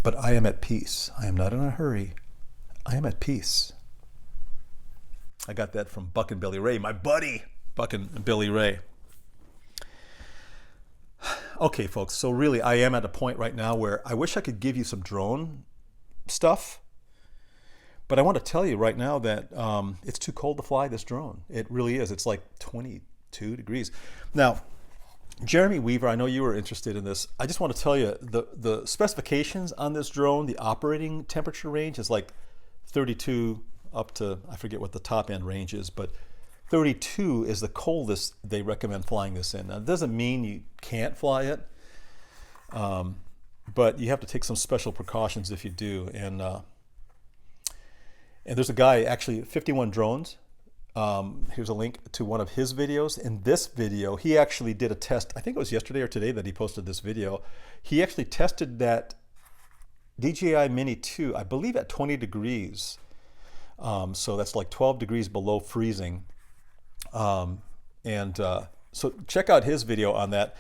but I am at peace. I am not in a hurry. I am at peace. I got that from Buck and Billy Ray, my buddy, Buck and Billy Ray. Okay, folks, so really I am at a point right now where I wish I could give you some drone stuff, but I want to tell you right now that it's too cold to fly this drone. It really is. It's like 22 degrees. Now, Jeremy Weaver, I know you were interested in this. I just want to tell you the specifications on this drone, the operating temperature range is like 32 up to, I forget what the top end range is, but 32 is the coldest they recommend flying this in. Now, it doesn't mean you can't fly it, but you have to take some special precautions if you do. And there's a guy, actually, 51 Drones. Here's a link to one of his videos. In this video, he actually did a test. I think it was yesterday or today that he posted this video. He actually tested that DJI Mini 2, I believe at 20 degrees. So that's like 12 degrees below freezing. So check out his video on that.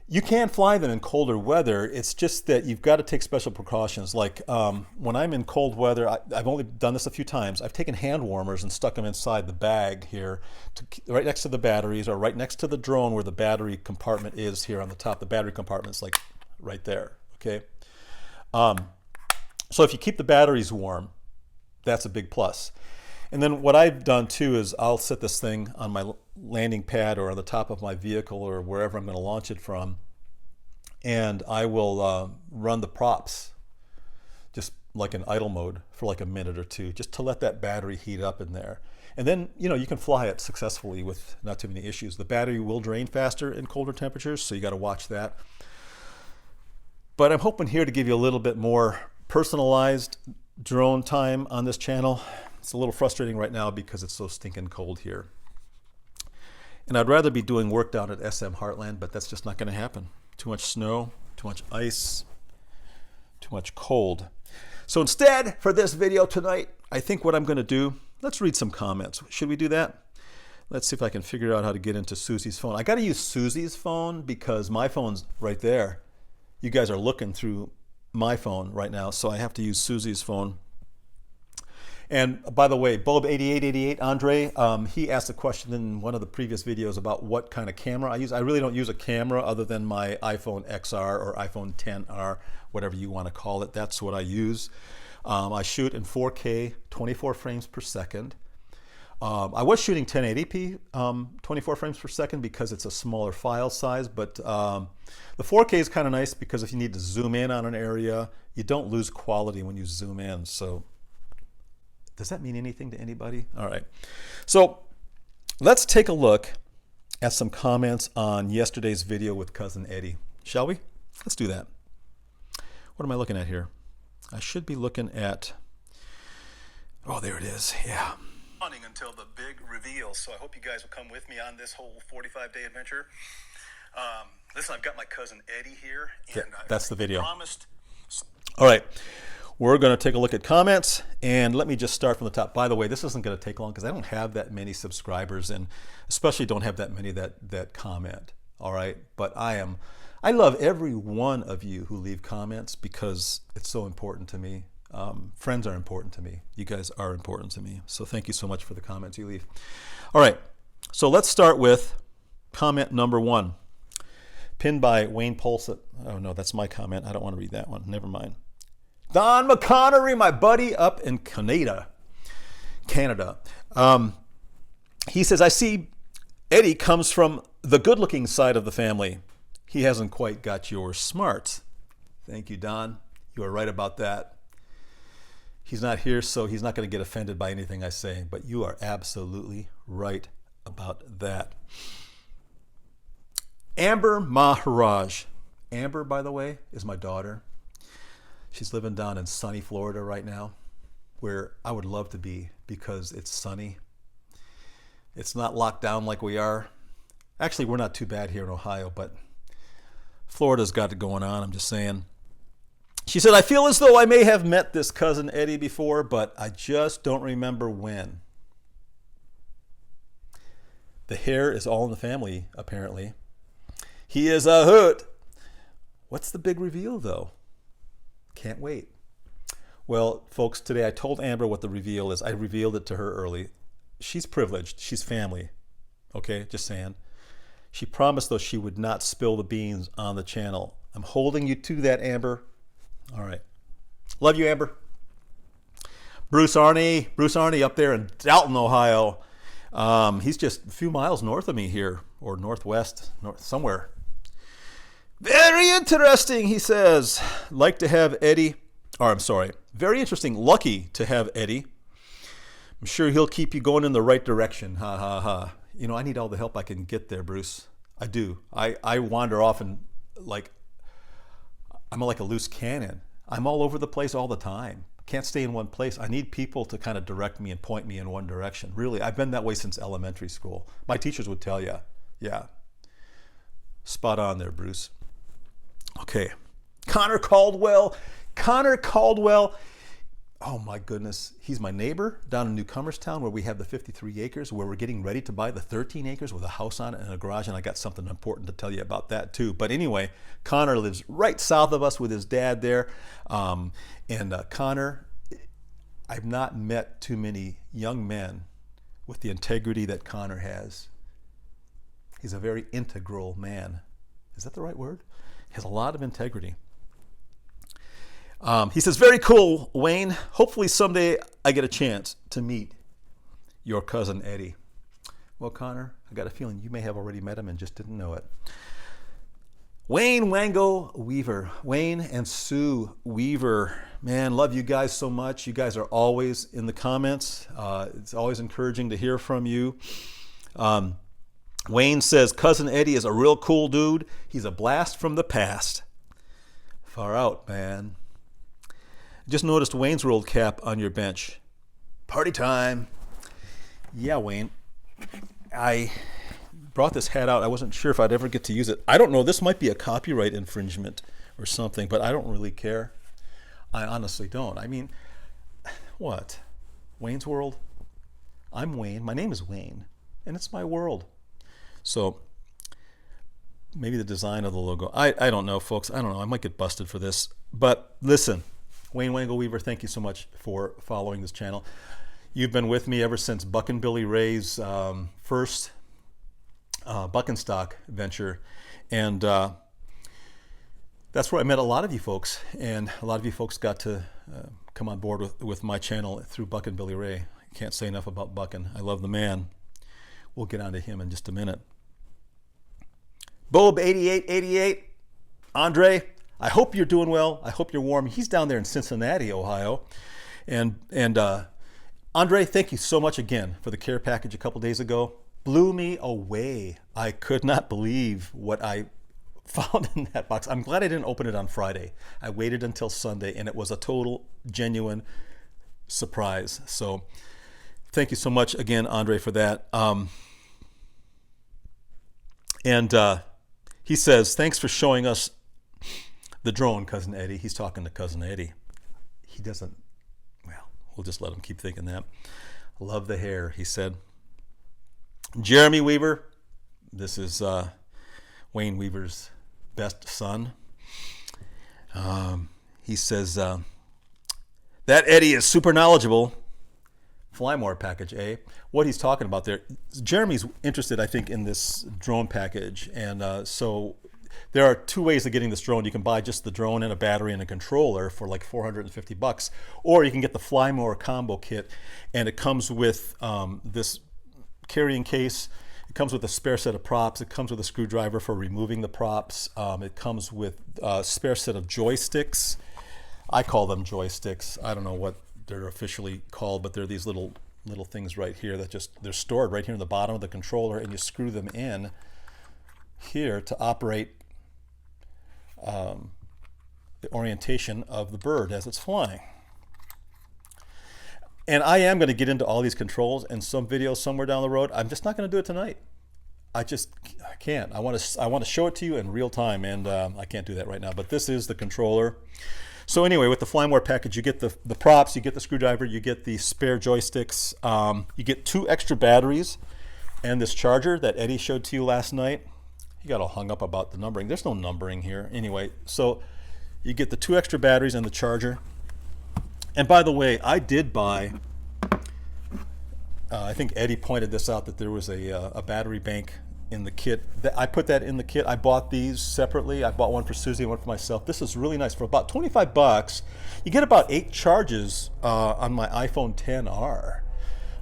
You can fly them in colder weather. It's just that you've got to take special precautions. Like when I'm in cold weather, I've only done this a few times. I've taken hand warmers and stuck them inside the bag here, right next to the batteries or right next to the drone where the battery compartment is here on the top. The battery compartment's like right there, okay? So if you keep the batteries warm, that's a big plus. And then what I've done too is I'll set this thing on my landing pad or on the top of my vehicle or wherever I'm going to launch it from, and I will run the props just like in idle mode for like a minute or two, just to let that battery heat up in there. And then, you know, you can fly it successfully with not too many issues. The battery will drain faster in colder temperatures, so you got to watch that. But I'm hoping here to give you a little bit more personalized drone time on this channel. It's a little frustrating right now because it's so stinking cold here. And I'd rather be doing work down at SM Heartland, but that's just not going to happen. Too much snow, too much ice, too much cold. So instead, for this video tonight, I think what I'm going to do, let's read some comments. Should we do that? Let's see if I can figure out how to get into Susie's phone. I got to use Susie's phone because my phone's right there. You guys are looking through my phone right now, so I have to use Susie's phone. And by the way, Bulb8888, Andre, he asked a question in one of the previous videos about what kind of camera I use. I really don't use a camera other than my iPhone XR or iPhone XR, whatever you want to call it. That's what I use. I shoot in 4K, 24 frames per second. I was shooting 1080p, 24 frames per second because it's a smaller file size, but the 4K is kind of nice because if you need to zoom in on an area, you don't lose quality when you zoom in. So does that mean anything to anybody? All right. So let's take a look at some comments on yesterday's video with Cousin Eddie. Shall we? Let's do that. What am I looking at here? I should be looking at, oh, there it is. Yeah. Until the big reveal. So I hope you guys will come with me on this whole 45-day adventure. Listen, I've got my cousin Eddie here. And yeah, that's the video. Promised. All right. We're going to take a look at comments, and let me just start from the top. By the way, this isn't going to take long because I don't have that many subscribers, and especially don't have that many that comment. All right, but I love every one of you who leave comments because it's so important to me. Friends are important to me. You guys are important to me. So thank you so much for the comments you leave. All right, so let's start with comment number 1, pinned by Wayne Polsett. Oh no, that's my comment. I don't want to read that one. Never mind. Don McConnery, my buddy up in Canada. He says, I see Eddie comes from the good-looking side of the family. He hasn't quite got your smarts. Thank you, Don. You are right about that. He's not here, so he's not going to get offended by anything I say, but you are absolutely right about that. Amber Maharaj. Amber, by the way, is my daughter. She's living down in sunny Florida right now, where I would love to be because it's sunny. It's not locked down like we are. Actually, we're not too bad here in Ohio, but Florida's got it going on, I'm just saying. She said, I feel as though I may have met this cousin Eddie before, but I just don't remember when. The hair is all in the family, apparently. He is a hoot. What's the big reveal, though? Can't wait. Well, folks, today I told Amber what the reveal is. I revealed it to her early. She's privileged. She's family. Okay, just saying. She promised, though, she would not spill the beans on the channel. I'm holding you to that, Amber. All right. Love you, Amber. Bruce Arney up there in Dalton, Ohio. He's just a few miles north of me here, or northwest, somewhere. Very interesting, he says. Like to have Eddie, or I'm sorry, very interesting, lucky to have Eddie. I'm sure he'll keep you going in the right direction. Ha, ha, ha. You know, I need all the help I can get there, Bruce. I do. I wander off and I'm like a loose cannon. I'm all over the place all the time. Can't stay in one place. I need people to kind of direct me and point me in one direction. Really, I've been that way since elementary school. My teachers would tell you. Yeah. Spot on there, Bruce. Okay. Connor Caldwell. Oh my goodness. He's my neighbor down in Newcomerstown where we have the 53 acres, where we're getting ready to buy the 13 acres with a house on it and a garage. And I got something important to tell you about that too. But anyway, Connor lives right south of us with his dad there. Connor, I've not met too many young men with the integrity that Connor has. He's a very integral man. Is that the right word? He has a lot of integrity. He says, very cool, Wayne. Hopefully someday I get a chance to meet your cousin Eddie. Well, Connor, I got a feeling you may have already met him and just didn't know it. Wayne Wango Weaver. Wayne and Sue Weaver. Man, love you guys so much. You guys are always in the comments. It's always encouraging to hear from you. Wayne says, Cousin Eddie is a real cool dude. He's a blast from the past. Far out, man. Just noticed Wayne's World cap on your bench. Party time. Yeah, Wayne. I brought this hat out. I wasn't sure if I'd ever get to use it. I don't know. This might be a copyright infringement or something, but I don't really care. I honestly don't. I mean, what? Wayne's World? I'm Wayne. My name is Wayne, and it's my world. So maybe the design of the logo. I don't know, folks. I don't know. I might get busted for this. But listen. Wayne Wango Weaver, thank you so much for following this channel. You've been with me ever since Buck and Billy Ray's first buck and stock venture. And that's where I met a lot of you folks. And a lot of you folks got to come on board with my channel through Buck and Billy Ray. I can't say enough about Buckin'. I love the man. We'll get on to him in just a minute. Bob8888, Andre, I hope you're doing well. I hope you're warm. He's down there in Cincinnati, Ohio. And Andre, thank you so much again for the care package a couple days ago. Blew me away. I could not believe what I found in that box. I'm glad I didn't open it on Friday. I waited until Sunday, and it was a total, genuine surprise. So thank you so much again, Andre, for that. He says, thanks for showing us the drone, Cousin Eddie. He's talking to Cousin Eddie. He doesn't, well, we'll just let him keep thinking that. Love the hair, he said. Jeremy Weaver. This is Wayne Weaver's best son. He says, that Eddie is super knowledgeable. Fly more package, eh? What he's talking about there. Jeremy's interested, I think, in this drone package. And so there are two ways of getting this drone. You can buy just the drone and a battery and a controller for like $450, or you can get the Fly More combo kit, and it comes with this carrying case. It comes with a spare set of props. It comes with a screwdriver for removing the props. It comes with a spare set of joysticks. I call them joysticks. I don't know what they're officially called, but they're these little things right here that just, they're stored right here in the bottom of the controller, and you screw them in here to operate the orientation of the bird as it's flying. And I am going to get into all these controls in some video somewhere down the road. I'm just not going to do it tonight. I can't. I want to show it to you in real time, and I can't do that right now. But this is the controller. So anyway, with the Fly More package, you get the props, you get the screwdriver, you get the spare joysticks, you get 2 extra batteries, and this charger that Eddie showed to you last night. He got all hung up about the numbering. There's no numbering here. Anyway, so You get the 2 extra batteries and the charger. And by the way, I did buy, I think Eddie pointed this out, that there was a battery bank in the kit. I put that in the kit. I bought these separately. I bought one for Susie and one for myself. This is really nice. For about 25 bucks, you get about 8 charges on my iPhone XR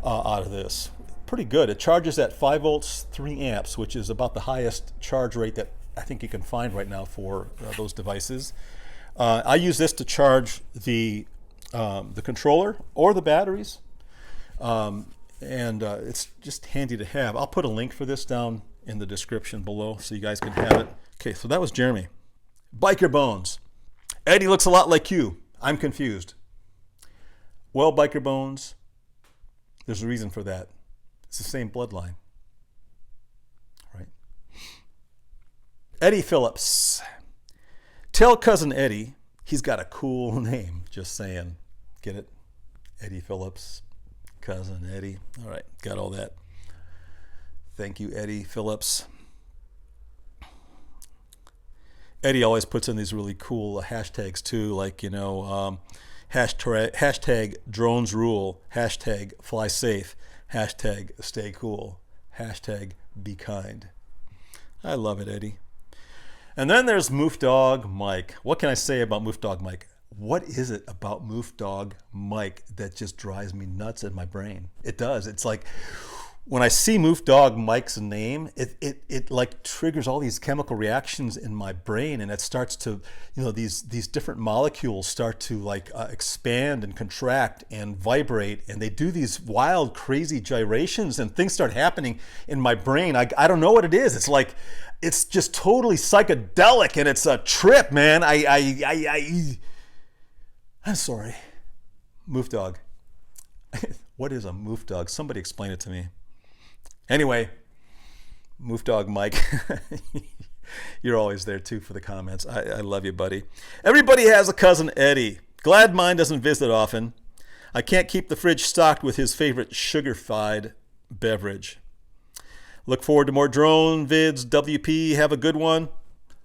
out of this. Pretty good. It charges at 5 volts, 3 amps, which is about the highest charge rate that I think you can find right now for those devices. I use this to charge the controller or the batteries. And it's just handy to have. I'll put a link for this down in the description below so you guys can have it. Okay, so that was Jeremy. Biker Bones. Eddie looks a lot like you. I'm confused. Well, Biker Bones, there's a reason for that. It's the same bloodline, right? Eddie Phillips. Tell cousin Eddie he's got a cool name. Just saying. Get it? Eddie Phillips. Cousin Eddie. All right, got all that. Thank you, Eddie Phillips. Eddie always puts in these really cool hashtags too, like, you know, hashtag drones rule, hashtag fly safe, hashtag stay cool, hashtag be kind. I love it, Eddie. And then there's Moof Dog Mike. What can I say about Moof Dog Mike? What is it about Moof Dog Mike that just drives me nuts in my brain? It does. It's like when I see Moof Dog Mike's name, it like triggers all these chemical reactions in my brain, and it starts to, you know, these different molecules start to like expand and contract and vibrate, and they do these wild, crazy gyrations, and things start happening in my brain. I don't know what it is. It's like, it's just totally psychedelic, and it's a trip, man. I'm sorry. Moof Dog. What is a Moof Dog? Somebody explain it to me. Anyway, Moof Dog Mike. You're always there too for the comments. I love you, buddy. Everybody has a cousin Eddie. Glad mine doesn't visit often. I can't keep the fridge stocked with his favorite sugar-fied beverage. Look forward to more drone vids. WP, have a good one.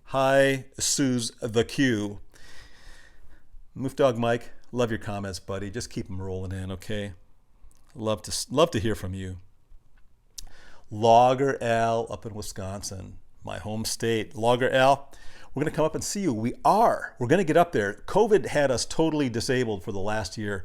Hi, Suze the Q. Moof Dog Mike, love your comments, buddy. Just keep them rolling in, okay? Love to hear from you. Logger Al up in Wisconsin, my home state. Logger Al, we're going to come up and see you. We're going to get up there. COVID had us totally disabled for the last year.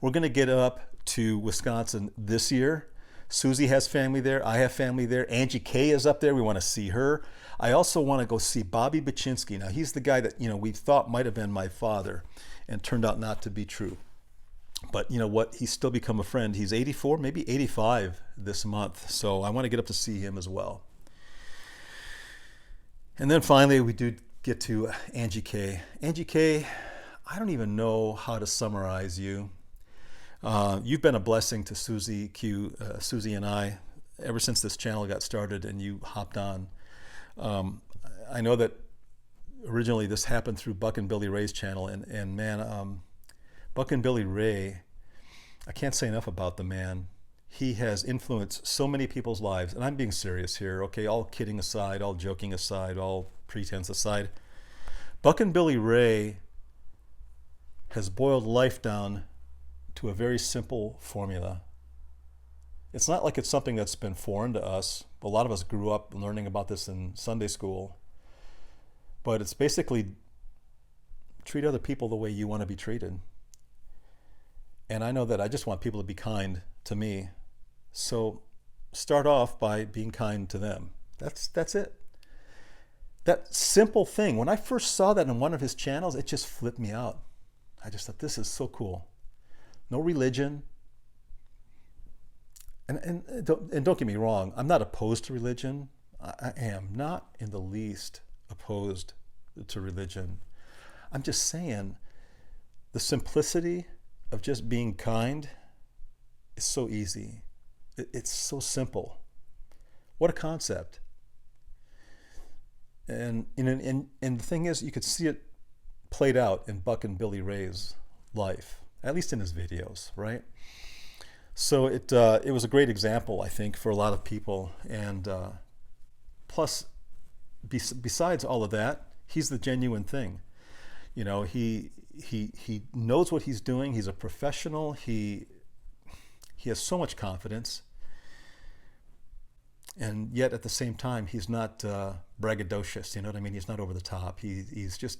We're going to get up to Wisconsin this year. Susie has family there. I have family there. Angie K is up there. We want to see her. I also want to go see Bobby Baczynski. Now, he's the guy that, you know, we thought might have been my father and turned out not to be true. But you know what? He's still become a friend. He's 84, maybe 85 this month. So I want to get up to see him as well. And then finally, we do get to Angie K. Angie K, I don't even know how to summarize you. You've been a blessing to Susie and I, ever since this channel got started and you hopped on. I know that originally this happened through Buck and Billy Ray's channel, and man, Buck and Billy Ray, I can't say enough about the man. He has influenced so many people's lives, and I'm being serious here, okay? All kidding aside, all joking aside, all pretense aside. Buck and Billy Ray has boiled life down to a very simple formula. It's not like it's something that's been foreign to us. A lot of us grew up learning about this in Sunday school. But it's basically treat other people the way you want to be treated. And I know that I just want people to be kind to me. So start off by being kind to them. That's it. That simple thing. When I first saw that in one of his channels, it just flipped me out. I just thought, this is so cool. No religion. And don't get me wrong, I'm not opposed to religion. I am not in the least opposed to religion. I'm just saying the simplicity of just being kind is so easy. It's so simple. What a concept. And the thing is, you could see it played out in Buck and Billy Ray's life, at least in his videos, right? So it was a great example, I think, for a lot of people. And plus, besides all of that, he's the genuine thing. You know, he knows what he's doing. He's a professional. He has so much confidence. And yet at the same time, he's not braggadocious. You know what I mean? He's not over the top. He's just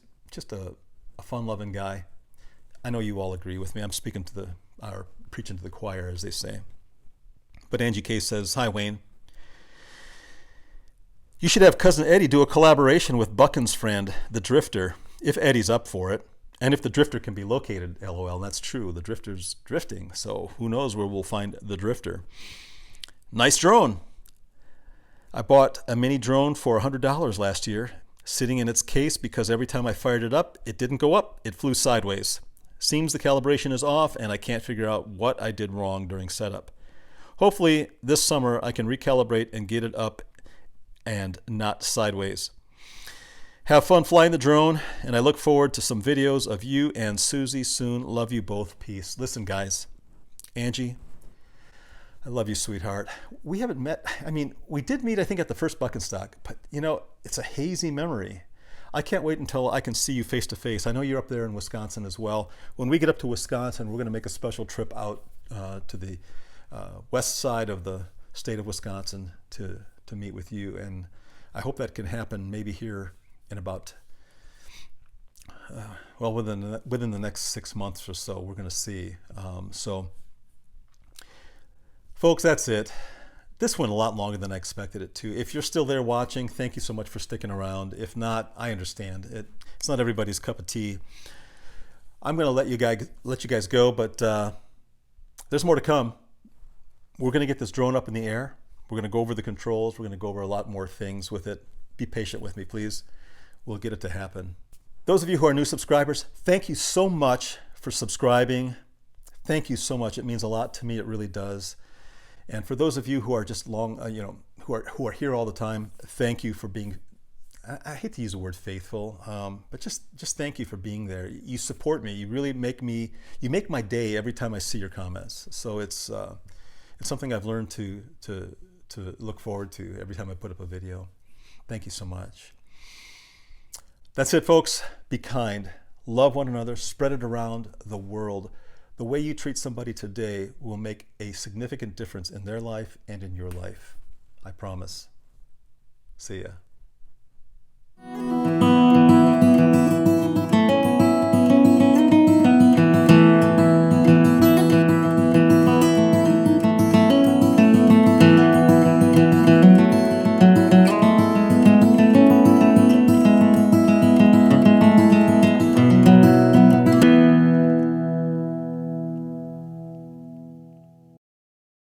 a fun-loving guy. I know you all agree with me. I'm speaking to or preaching to the choir, as they say. But Angie K says, "Hi, Wayne. You should have Cousin Eddie do a collaboration with Buchan's friend, the Drifter, if Eddie's up for it. And if the Drifter can be located, LOL." And that's true. The Drifter's drifting. So who knows where we'll find the Drifter. "Nice drone. I bought a mini drone for $100 last year, sitting in its case because every time I fired it up, it didn't go up, it flew sideways. Seems the calibration is off and I can't figure out what I did wrong during setup. Hopefully this summer I can recalibrate and get it up and not sideways. Have fun flying the drone, and I look forward to some videos of you and Susie soon. Love you both. Peace." Listen, guys, Angie, I love you, sweetheart. We haven't met. I mean, we did meet, I think, at the first Buckenstock, but you know, it's a hazy memory. I can't wait until I can see you face to face. I know you're up there in Wisconsin as well. When we get up to Wisconsin, we're going to make a special trip out to the west side of the state of Wisconsin to meet with you, and I hope that can happen maybe here in about within the next 6 months or so. We're going to see. So, folks, that's it. This went a lot longer than I expected it to. If you're still there watching, thank you so much for sticking around. If not, I understand. It's not everybody's cup of tea. I'm going to let you guys go, but there's more to come. We're going to get this drone up in the air. We're going to go over the controls. We're going to go over a lot more things with it. Be patient with me, please. We'll get it to happen. Those of you who are new subscribers, thank you so much for subscribing. Thank you so much. It means a lot to me. It really does. And for those of you who are just who are here all the time, thank you for being, I hate to use the word faithful, but just thank you for being there. You support me. You really make my day every time I see your comments. So it's something I've learned to look forward to every time I put up a video. Thank you so much. That's it, folks. Be kind. Love one another. Spread it around the world. The way you treat somebody today will make a significant difference in their life and in your life. I promise. See ya.